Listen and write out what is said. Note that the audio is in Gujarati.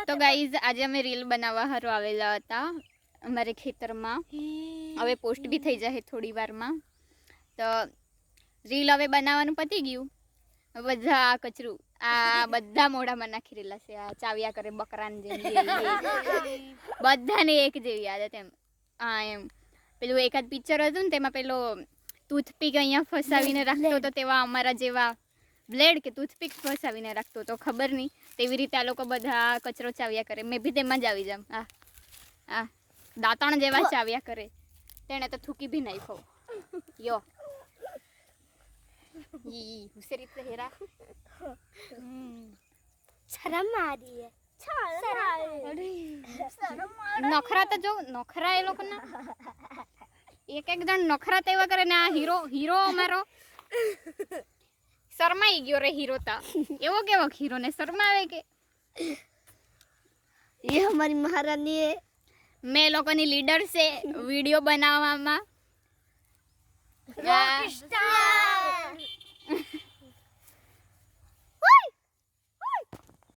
તો ગાઈઝ આજે અમે રીલ બનાવવા હારું આવેલા હતા અમારે ખેતરમાં. હવે પોસ્ટ બી થઈ જાય થોડી વારમાં. તો રીલ હવે બનાવવાનું પતી ગયું. બધા કચરું આ બધા મોઢામાં નાખી રહેલા છે. આ ચાવ્યા કરે બકરાને જેવી બધાને એક જેવી આદત એમ. હા એમ પેલું એકાદ પિક્ચર હતું ને તેમાં પેલો ટૂથપીક અહીંયા ફસાવીને રાખતો તો તેવા અમારા જેવા બ્લેડ કે ટૂથપીક ફસાવીને રાખતો તો ખબર નહીં. તેવી રીતે આ લોકો બધા કચરો ચાવ્યા કરે. મેં બી તેમાં જ આવી જામ. આ દાંતણ જેવા ચાવ્યા કરે. તેણે તો થૂકી બી નાખ્યો. યો હુસેરી હેરા શરમ મારી નખરા તો જો નખરા એ લોકો ના એક જણ નખરા તેવા કરે ને. આ હીરો અમારો શરમાઈ ગયો રે. હીરો તા એવો કેવો હીરો ને શરમાવે કે ये हमारी महारानी है. મેં લોકોની લીડર છે વિડીયો બનાવવામાં.